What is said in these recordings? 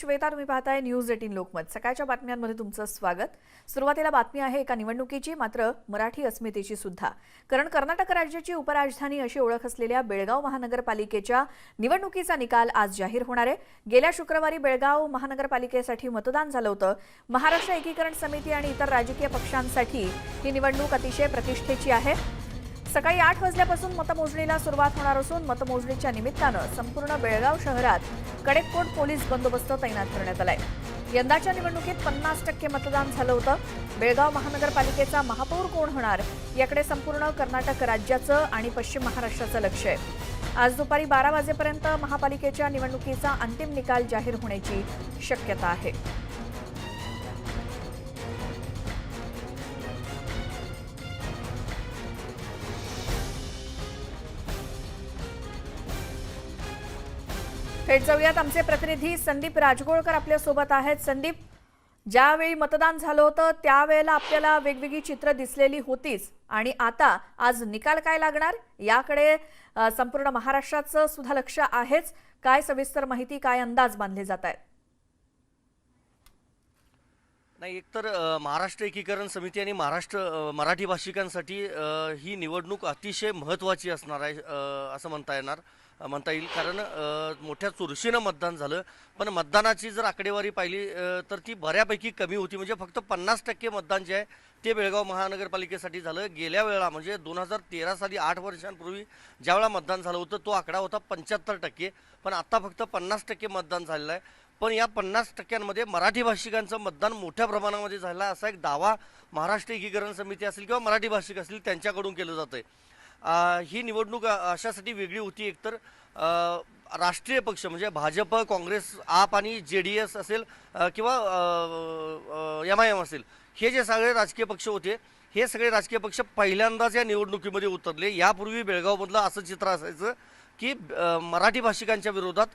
श्वेता, तुम्ही पाहताय न्यूज 18 लोकमत. सकाळच्या बातम्यांमध्ये तुमचं स्वागत. सुरुवातीला बातमी आहे एका निवडणुकीची, मात्र मराठी अस्मितेची सुद्धा. कारण कर्नाटक राज्याची उपराजधानी अशी ओळख असलेल्या बेळगाव महानगरपालिकेच्या निवडणुकीचा निकाल आज जाहीर होणार आहे. गेल्या शुक्रवारी बेळगाव महानगरपालिकेसाठी मतदान झालं होतं. महाराष्ट्र एकीकरण समिती आणि इतर राजकीय पक्षांसाठी ही निवडणूक अतिशय प्रतिष्ठेची आहे. सकाळी 8 वाजल्यापासून मतमोजणीला सुरुवात होणार असून मतमोजणीच्या निमित्तानं संपूर्ण बेळगाव शहरात कडेकोट पोलीस बंदोबस्त तैनात करण्यात आलाय. यंदाच्या निवडणुकीत 50% मतदान झालं होतं. बेळगाव महानगरपालिकेचा महापौर कोण होणार याकडे संपूर्ण कर्नाटक राज्याचं आणि पश्चिम महाराष्ट्राचं लक्ष आहे. आज दुपारी 12 वाजेपर्यंत महापालिकेच्या निवडणुकीचा अंतिम निकाल जाहीर होण्याची शक्यता आहे. थेट जाऊयात, आमचे प्रतिनिधी संदीप राजगोळकर आपल्या सोबत आहेत. संदीप, ज्यावेळी मतदान झालं होतं त्यावेळेला आपल्याला वेगवेगळी चित्र दिसलेली होतीच, आणि आता आज निकाल काय लागणार याकडे संपूर्ण महाराष्ट्राचं सुद्धा लक्ष आहेच. काय सविस्तर माहिती, काय अंदाज बांधले जात आहेत? नाही, एकतर महाराष्ट्र एकीकरण समिती आणि मराठी भाषिकांसाठी ही निवडणूक अतिशय महत्त्वाची असणार आहे असं म्हणता येईल. कारण मोठ्या चुरशीनं मतदान झालं, पण मतदानाची जर आकडेवारी पाहिली तर ती बऱ्यापैकी कमी होती. म्हणजे फक्त 50% मतदान जे आहे ते बेळगाव महानगरपालिकेसाठी झालं. गेल्या वेळेला म्हणजे 2013 साली 8 वर्षांपूर्वी ज्यावेळेला मतदान झालं होतं तो आकडा होता 75%, पण आता फक्त 50% मतदान झालेलं आहे. पण या 50%मध्ये मराठी भाषिकांचं मतदान मोठ्या प्रमाणामध्ये झालं असा एक दावा महाराष्ट्र एकीकरण समिती असेल किंवा मराठी भाषिक असतील त्यांच्याकडून केलं जातं आहे. ही निवडणूक अशासाठी वेगळी होती, एकतर राष्ट्रीय पक्ष म्हणजे भाजप, काँग्रेस, आप आणि JDS असेल किंवा MIM असेल, हे जे सगळे राजकीय पक्ष होते हे सगळे राजकीय पक्ष पहिल्यांदाच या निवडणुकीमध्ये उतरले. यापूर्वी बेळगावमधलं असं चित्र असायचं की मराठी भाषिकांच्या विरोधात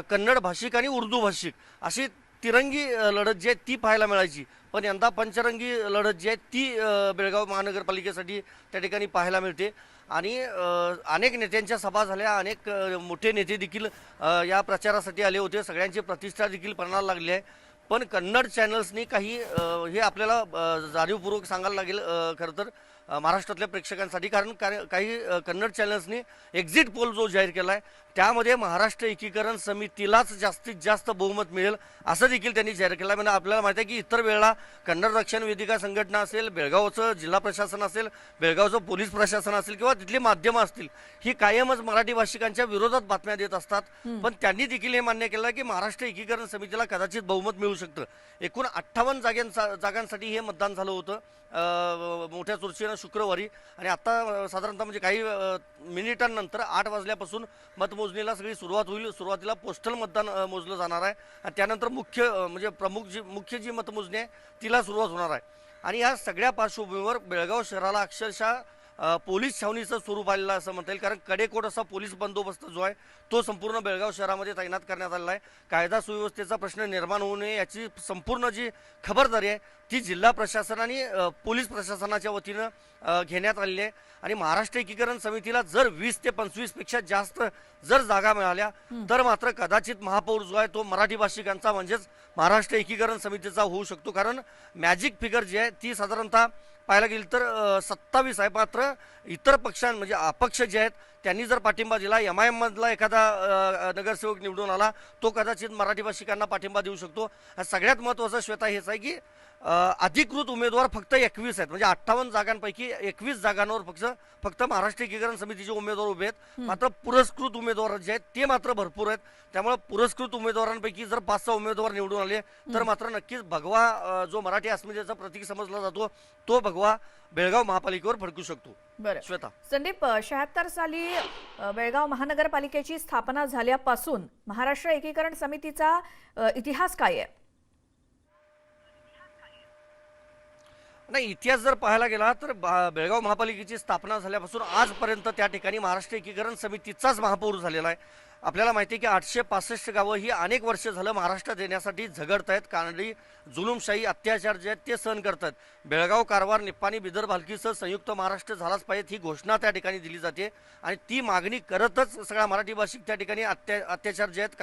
कन्नड भाषिक आणि उर्दू भाषिक अशी तिरंगी लढत जी आहे ती पाहायला मिळायची. पण यंदा पंचरंगी लढत जी आहे ती बेळगाव महानगरपालिकेसाठी त्या ठिकाणी पाहायला मिळते. आणि अनेक नेत्यांच्या सभा झाल्या, अनेक मोठे नेते देखील या प्रचारासाठी आले होते. सगळ्यांची प्रतिष्ठा देखील पणाला लागली आहे. पण कन्नड चॅनल्सनी काही हे आपल्याला जाणीवपूर्वक सांगायला लागेल खरं तर महाराष्ट्रातल्या प्रेक्षकांसाठी, कारण काही कन्नड चॅनल्सनी एक्झिट पोल जो जाहीर केला आहे त्यामध्ये महाराष्ट्र एकीकरण समितीलाच जास्तीत जास्त बहुमत मिळेल असं देखील त्यांनी जाहीर केलं आहे. म्हणजे आपल्याला माहिती आहे की इतर वेळेला कन्नड रक्षण वेदिका संघटना असेल, बेळगावचं जिल्हा प्रशासन असेल, बेळगावचं पोलीस प्रशासन असेल किंवा तिथली माध्यमं असतील, ही कायमच मराठी भाषिकांच्या विरोधात बातम्या देत असतात. पण त्यांनी देखील हे मान्य केलं की महाराष्ट्र एकीकरण समितीला कदाचित बहुमत मिळू शकतं. एकूण 58 जागांसाठी हे मतदान झालं होतं मोठ्या चुरशीनं शुक्रवारी. आणि आता साधारणतः म्हणजे काही मिनिटांनंतर 8 वाजल्यापासून मतमोजणीला सगळी सुरुवात होईल. सुरुवातीला पोस्टल मतदान मोजलं जाणार आहे आणि त्यानंतर मुख्य जी मतमोजणी आहे तिला सुरुवात होणार आहे. आणि या सगळ्या पार्श्वभूमीवर बेळगाव शहराला अक्षरशः पोलीस छावणीचं स्वरूप आलेलं असं म्हणता येईल. कारण कडेकोट असा पोलीस बंदोबस्त जो आहे तो संपूर्ण बेळगाव शहरामध्ये तैनात करण्यात आलेला आहे. कायदा सुव्यवस्थेचा प्रश्न निर्माण होऊ नये याची संपूर्ण जी खबरदारी आहे ती जिल्हा प्रशासन आणि पोलीस प्रशासनाच्या वतीनं घेण्यात आलेली आहे. आणि महाराष्ट्र एकीकरण समितीला जर 20 ते 25 पेक्षा जास्त जर जागा मिळाल्या तर मात्र कदाचित महापौर जो आहे तो मराठी भाषिकांचा म्हणजेच महाराष्ट्र एकीकरण समितीचा होऊ शकतो. कारण मॅजिक फिगर जी आहे ती साधारणतः पाहायला गेली तर 27 आहे. मात्र इतर म्हणजे अपक्ष जे आहेत त्यांनी जर पाठिंबा दिला, MIM मधला एखादा नगरसेवक निवडून आला तो कदाचित मराठी भाषिकांना पाठिंबा देऊ शकतो. सगळ्यात महत्त्वाचं श्वेता हेच आहे की अधिकृत उमेदवार फक्त 21 आहेत. म्हणजे 58 जागांपैकी 21 जागांवर फक्त महाराष्ट्र एकीकरण समितीचे उमेदवार उभे आहेत. मात्र पुरस्कृत उमेदवार जे आहेत ते मात्र भरपूर आहेत. त्यामुळे पुरस्कृत उमेदवारांपैकी जर 5-6 उमेदवार निवडून आले तर मात्र नक्कीच भगवा जो मराठी अस्मितेचा प्रतीक समजला जातो तो भगवा बेळगाव महापालिकेवर फडकू शकतो. बरं श्वेता. संदीप, 76 साली बेळगाव महानगरपालिकेची स्थापना झाल्यापासून महाराष्ट्र एकीकरण समितीचा इतिहास काय आहे? नाही, इतिहास जर पाहायला गेला तर बेळगाव महापालिकेची स्थापना झाल्यापासून आजपर्यंत त्या ठिकाणी महाराष्ट्र एकीकरण समितीचाच महापौर झालेला आहे. आपल्याला माहिती आहे की 865 गावं ही अनेक वर्ष झालं महाराष्ट्रात येण्यासाठी झगडत आहेत. कानडी जुलूमशाही अत्याचार जे आहेत ते सहन करतात. बेळगाव, कारवार, निप्पाणी, बिदर, भालकीसह संयुक्त महाराष्ट्र झालाच पाहिजे ही घोषणा त्या ठिकाणी दिली जाते आणि ती मागणी करतच सगळ्या मराठी भाषिक त्या ठिकाणी अत्याचार जे आहेत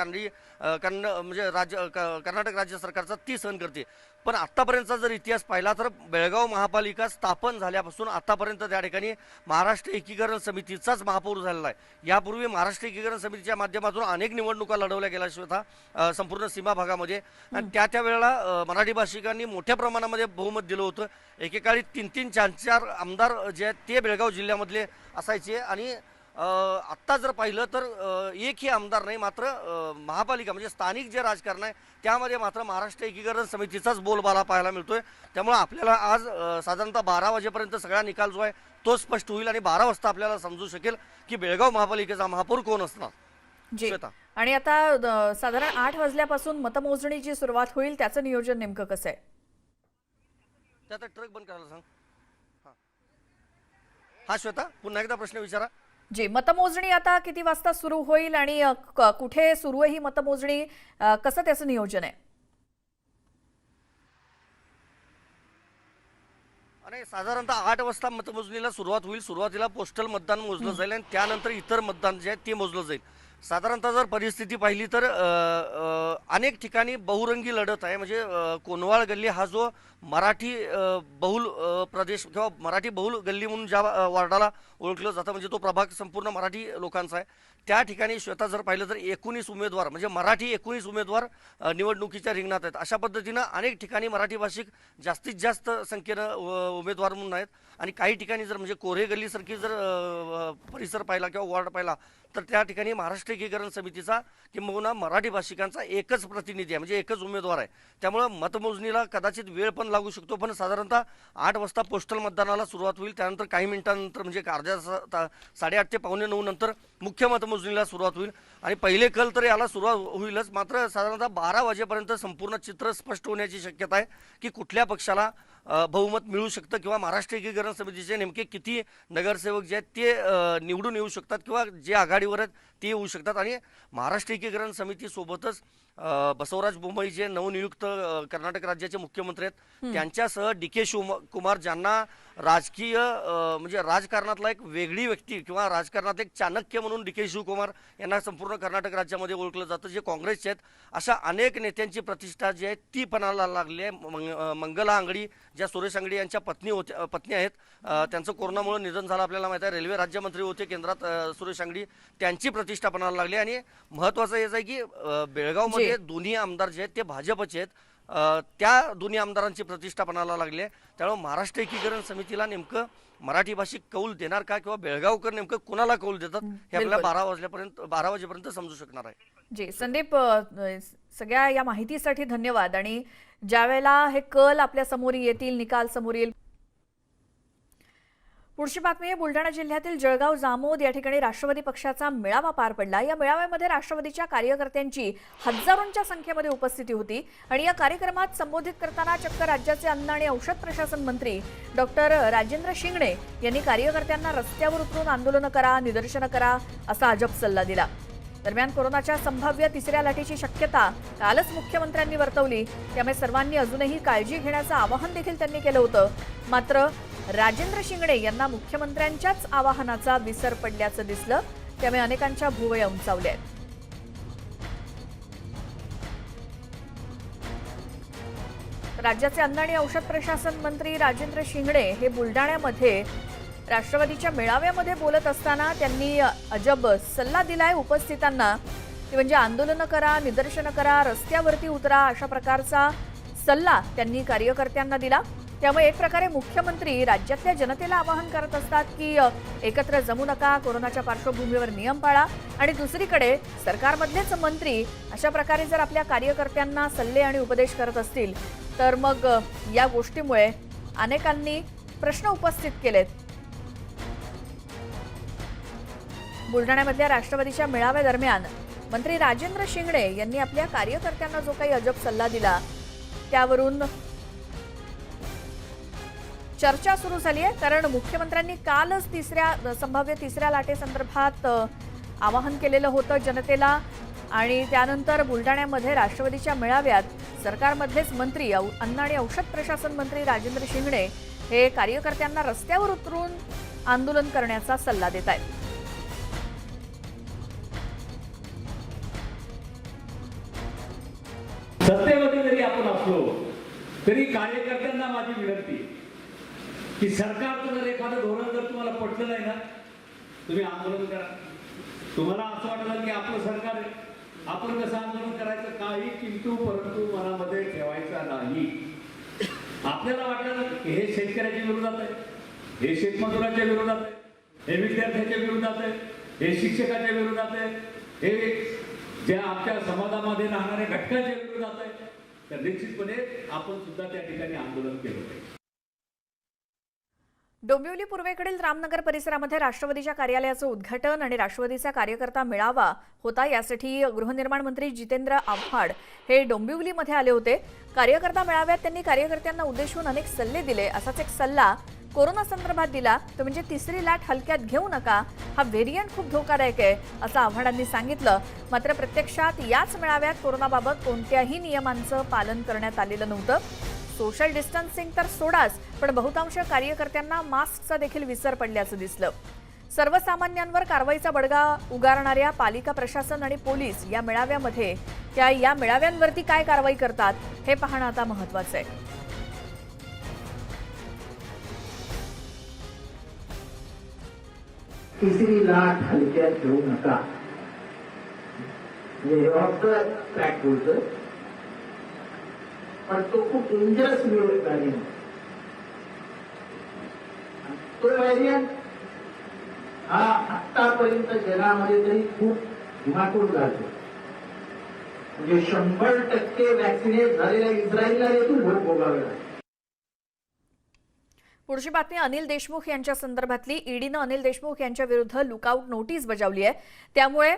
म्हणजे कर्नाटक राज्य सरकारचा ती सहन करते. पण आत्तापर्यंतचा जर इतिहास पाहिला तर बेळगाव महापालिका स्थापन झाल्यापासून आतापर्यंत त्या ठिकाणी महाराष्ट्र एकीकरण समितीचाच महापौर झालेला आहे. यापूर्वी महाराष्ट्र एकीकरण समितीच्या माध्यमातून अनेक निवडणुका लढवल्या गेल्या होत्या संपूर्ण सीमा भागामध्ये आणि त्या वेळेला मराठी भाषिकांनी मोठ्या प्रमाणामध्ये बहुमत दिलं होतं. एकेकाळी 3-3, 4-4 आमदार जे आहेत ते बेळगाव जिल्ह्यामधले असायचे आणि आत्ता जर पाहिलं तर एकही आमदार नाही. मात्र महापालिका म्हणजे स्थानिक जे राजकारण आहे त्यामध्ये मात्र महाराष्ट्र एकीकरण समितीचाच बोलबाला पाहायला मिळतोय. त्यामुळे आपल्याला आज साधारणतः 12 वाजेपर्यंत सगळा निकाल जो आहे तो स्पष्ट होईल आणि 12 वाजता आपल्याला समजू शकेल की बेळगाव महापालिकेचा महापौर कोण असणार. जी. आणि आता साधारण 8 वाजल्यापासून मतमोजणीची सुरुवात होईल, त्याचं नियोजन नेमकं कसं आहे? त्यात ट्रक बंद करायला सांग. हा श्वेता, पुन्हा एकदा प्रश्न विचारा. जी, मतमोजणी आता किती वाजता सुरू होईल आणि कुठे सुरू आहे ही मतमोजणी, कसं त्याचं नियोजन आहे? आणि साधारणतः 8 वाजता मतमोजणीला सुरुवात होईल. सुरुवातीला पोस्टल मतदान मोजलं जाईल आणि त्यानंतर इतर मतदान जे आहे ते मोजलं जाईल. साधारणतः जर परिस्थिती पाहिली तर अनेक ठिकाणी बहुरंगी लढत आहे. म्हणजे कोनवाळ गल्ली हा जो मराठी बहुल प्रदेश किंवा मराठी बहुल गल्ली म्हणून ज्या वार्डाला ओळखलं जातं म्हणजे तो प्रभाग संपूर्ण मराठी लोकांचा आहे. त्या ठिकाणी श्वेता जर पाहिलं तर 19 उमेदवार म्हणजे मराठी 19 उमेदवार निवडणुकीच्या रिंगणात आहेत. अशा पद्धतीनं अनेक ठिकाणी मराठी भाषिक जास्तीत जास्त संख्येनं उमेदवार म्हणून आहेत आणि काही ठिकाणी जर म्हणजे कोरे गल्लीसारखी जर परिसर पाहिला किंवा वॉर्ड पाहिला तर त्या ठिकाणी महाराष्ट्र एकीकरण समितीचा किंबहुना मराठी भाषिकांचा एकच प्रतिनिधी आहे म्हणजे एकच उमेदवार आहे. त्यामुळं मतमोजणीला कदाचित वेळ पण लागू शकतो. पण साधारणतः 8 वाजता पोस्टल मतदानाला सुरुवात होईल. त्यानंतर काही मिनिटांनंतर म्हणजे अर्ध्या 8:30 ते 8:45 नंतर मुख्य मतमोजणीला सुरुवात होईल आणि पहिले कल तर याला सुरुवात होईलच. मात्र साधारणतः 12 वाजेपर्यंत संपूर्ण चित्र स्पष्ट होण्याची शक्यता आहे की कुठल्या पक्षाला बहुमत मिळू शकतं किंवा महाराष्ट्र एकीकरण समितीचे नेमके किती नगरसेवक जे आहेत ते निवडून येऊ शकतात किंवा जे आघाडीवर आहेत ते येऊ शकतात. आणि महाराष्ट्र एकीकरण समितीसोबतच बसवराज बोम्मई जे नवनियुक्त कर्नाटक राज्याचे मुख्यमंत्री आहेत त्यांच्यासह DK शिवकुमार ज्यांना राजकीय म्हणजे राजकारणातला एक वेगळी व्यक्ती किंवा राजकारणात एक चाणक्य म्हणून DK शिवकुमार यांना संपूर्ण कर्नाटक राज्यामध्ये ओळखलं जातं जे काँग्रेसचे आहेत. अशा अनेक नेत्यांची प्रतिष्ठा जी आहे ती पणाला लागली आहे. मंगला अंगडी ज्या सुरेश अंगडी यांच्या पत्नी आहेत, त्यांचं कोरोनामुळे निधन झालं आपल्याला माहिती आहे. रेल्वे राज्यमंत्री होते केंद्रात सुरेश अंगडी, त्यांची प्रतिष्ठा पणाला लागली. आणि महत्त्वाचं हेच आहे की बेळगावमध्ये दोन्ही आमदार जे आहेत ते भाजपचे आहेत. त्या दोन्ही आमदारांची प्रतिष्ठा पणाला लागली आहे. त्यामुळे महाराष्ट्र एकीकरण समितीला नेमकं मराठी भाषिक कौल देणार का किंवा बेळगावकर नेमकं कोणाला कौल देतात हे आपल्याला 12 वाजेपर्यंत समजू शकणार आहे. जी संदीप, सगळ्या या माहितीसाठी धन्यवाद. आणि ज्यावेळेला हे कल आपल्या समोर येतील, निकाल समोर येईल. पुढची बातमी आहे बुलढाणा जिल्ह्यातील जळगाव जामोद या ठिकाणी राष्ट्रवादी पक्षाचा मेळावा पार पडला. या मेळाव्यामध्ये राष्ट्रवादीच्या कार्यकर्त्यांची हजारोंच्या संख्येमध्ये उपस्थिती होती आणि या कार्यक्रमात संबोधित करताना चक्क राज्याचे अन्न आणि औषध प्रशासन मंत्री डॉक्टर राजेंद्र शिंगणे यांनी कार्यकर्त्यांना रस्त्यावर उतरून आंदोलन करा, निदर्शनं करा असा अजब सल्ला दिला. दरम्यान कोरोनाच्या संभाव्य तिसऱ्या लाटेची शक्यता कालच मुख्यमंत्र्यांनी वर्तवली. त्यामुळे सर्वांनी अजूनही काळजी घेण्याचं आवाहन देखील त्यांनी केलं होतं. मात्र राजेंद्र शिंगणे यांना मुख्यमंत्र्यांच्याच आवाहनाचा विसर पडल्याचं दिसलं. त्यामुळे अनेकांच्या भुवया उंचावल्या आहेत. राज्याचे अन्न आणि औषध प्रशासन मंत्री राजेंद्र शिंगणे हे बुलढाण्यामध्ये राष्ट्रवादीच्या मेळाव्यामध्ये बोलत असताना त्यांनी अजब सल्ला दिलाय उपस्थितांना. ते म्हणजे आंदोलनं करा, निदर्शनं करा, रस्त्यावरती उतरा अशा प्रकारचा सल्ला त्यांनी कार्यकर्त्यांना दिला. त्यामुळे एक प्रकारे मुख्यमंत्री राज्यातल्या जनतेला आवाहन करत असतात की एकत्र जमू नका, कोरोनाच्या पार्श्वभूमीवर नियम पाळा. आणि दुसरीकडे सरकारमधलेच मंत्री अशा प्रकारे जर आपल्या कार्यकर्त्यांना सल्ले आणि उपदेश करत असतील तर मग या गोष्टीमुळे अनेकांनी प्रश्न उपस्थित केलेत. बुलढाण्यामधल्या राष्ट्रवादीच्या मेळाव्यादरम्यान मंत्री राजेंद्र शिंगणे यांनी आपल्या कार्यकर्त्यांना जो काही अजब सल्ला दिला त्यावरून चर्चा सुरू झाली आहे. कारण मुख्यमंत्र्यांनी कालच संभाव्य तिसऱ्या लाटेसंदर्भात आवाहन केलेलं होतं जनतेला. आणि त्यानंतर बुलढाण्यामध्ये राष्ट्रवादीच्या मेळाव्यात सरकारमधलेच मंत्री अन्न आणि औषध प्रशासन मंत्री राजेंद्र शिंगणे हे कार्यकर्त्यांना रस्त्यावर उतरून आंदोलन करण्याचा सल्ला देत आहेत. सत्तेमध्ये जरी आपण असलो तरी कार्यकर्त्यांना माझी विनंती की सरकारचं जर एखादं धोरण जर तुम्हाला पटलं नाही ना, तुम्ही आंदोलन करा. तुम्हाला असं वाटलं की आपलं सरकार आहे, आपण कसं आंदोलन करायचं, काही किंतु परंतु मनामध्ये ठेवायचा नाही. आपल्याला वाटलं की हे शेतकऱ्याच्या विरोधात आहे, हे शेतमजुराच्या विरोधात आहे, हे विद्यार्थ्याच्या विरोधात आहे, हे शिक्षकाच्या विरोधात आहे, हे ज्या आमच्या समाजामध्ये राहणाऱ्या घटकांच्या विरोधात आहे, तर निश्चितपणे आपण सुद्धा त्या ठिकाणी आंदोलन केलं पाहिजे. डोंबिवली पूर्वेकडील रामनगर परिसरामध्ये राष्ट्रवादीच्या कार्यालयाचं उद्घाटन आणि राष्ट्रवादीचा कार्यकर्ता मेळावा होता. यासाठी गृहनिर्माण मंत्री जितेंद्र आव्हाड हे डोंबिवलीमध्ये आले होते. कार्यकर्ता मेळाव्यात त्यांनी कार्यकर्त्यांना उद्देशून अनेक सल्ले दिले. असाच एक सल्ला कोरोना संदर्भात दिला, तो म्हणजे तिसरी लाट हलक्यात घेऊ नका, हा व्हेरियंट खूप धोकादायक आहे असं आव्हाडांनी सांगितलं. मात्र प्रत्यक्षात याच मेळाव्यात कोरोनाबाबत कोणत्याही नियमांचं पालन करण्यात आलेलं नव्हतं. सोशल डिस्टन्सिंग तर सोडाच, पण बहुतांश कार्यकर्त्यांना मास्कचा देखील विसर पडल्याचं दिसलं. सर्वसामान्यांवर कारवाईचा बडगा उगारणाऱ्या पालिका प्रशासन आणि पोलीस या मेळाव्यांवरती काय कारवाई करतात हे पाहणं आता महत्त्वाचं आहे. तिसरी लाट हलक्यात घेऊ नका, हे डॉक्टर ट्रॅक बोलतोय, पण तो खूप डेंजरस व्हेरियंट. तो व्हेरियंट हा आतापर्यंत जगामध्ये तरी खूप धुमाकूळ घालतो. म्हणजे 100% वॅक्सिनेट झालेल्या इस्रायलला देखील भोग भोगावे लागते. पुढची बातमी अनिल देशमुख यांच्या संदर्भातली. ईडीनं अनिल देशमुख यांच्या विरुद्ध लुकआउट नोटीस बजावली आहे. त्यामुळे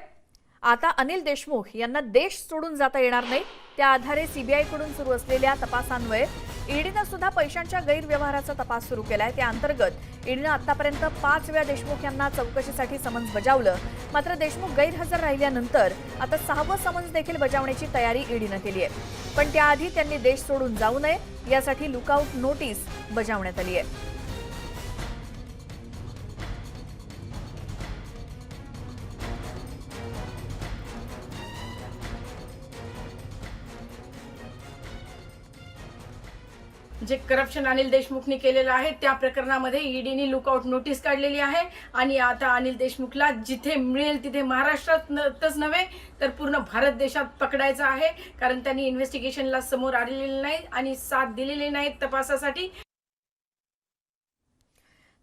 आता अनिल देशमुख यांना देश सोडून जाता येणार नाही. त्या आधारे सीबीआयकडून सुरू असलेल्या तपासान्वये ईडीनं सुद्धा पैशांच्या गैरव्यवहाराचा तपास सुरू केलाय. त्या अंतर्गत ईडीनं आतापर्यंत 5 वेळा देशमुख यांना चौकशीसाठी समन्स बजावलं. मात्र देशमुख गैरहजर राहिल्यानंतर आता 6वं समन्स देखील बजावण्याची तयारी ईडीनं केली आहे. पण त्याआधी त्यांनी देश सोडून जाऊ नये यासाठी लुकआउट नोटीस बजावण्यात आली आहे. जे करप्शन अनिल देशमुखने केलेलं आहे त्या प्रकरणामध्ये ईडीने लुकआउट नोटीस काढलेली आहे. आणि आता अनिल देशमुखला जिथे मिळेल तिथे महाराष्ट्रातच नव्हे तर पूर्ण भारत देशात पकडायचं आहे. कारण त्यांनी इन्व्हेस्टिगेशनला समोर आलेले नाही आणि साथ दिलेली नाही तपासासाठी.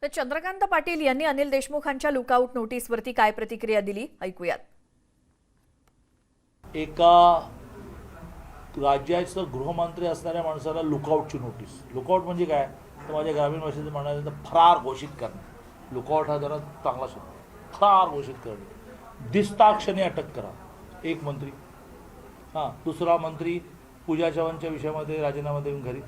तर चंद्रकांत पाटील यांनी अनिल देशमुखांच्या लुकआउट नोटीसवरती काय प्रतिक्रिया दिली ऐकूयात. एका राज्याचं गृहमंत्री असणाऱ्या माणसाला लुकआउटची नोटीस. लुकआउट म्हणजे काय, तर माझ्या ग्रामीण भाषेत म्हणायचं तर फरार घोषित करणे. लुकआउट हा जरा चांगला शब्द. फरार घोषित करणे, दिसताक्षणी अटक करा एक मंत्री. दुसरा मंत्री पूजा चव्हाणच्या विषयामध्ये राजीनामा देऊन घरी.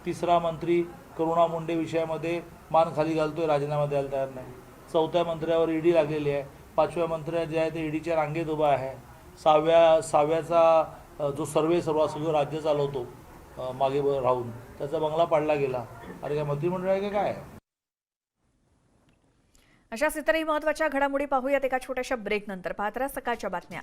तिसरा मंत्री करुणा मुंडे विषयामध्ये मान खाली घालतोय, राजीनामा द्यायला तयार नाही. चौथ्या मंत्र्यावर ईडी लागलेली आहे. 5व्या मंत्र्या जे आहे ते ईडीच्या रांगेत उभा आहे. सहाव्याचा जो सर्व सगळं राज्य चालवतो मागे राहून त्याचा बंगला पाडला गेला. अरे काय मंत्रिमंडळ आहे का काय? अशाच इतरही महत्त्वाच्या घडामोडी पाहूयात एका छोट्याशा ब्रेक नंतर. पाहत राहा सकाळच्या बातम्या.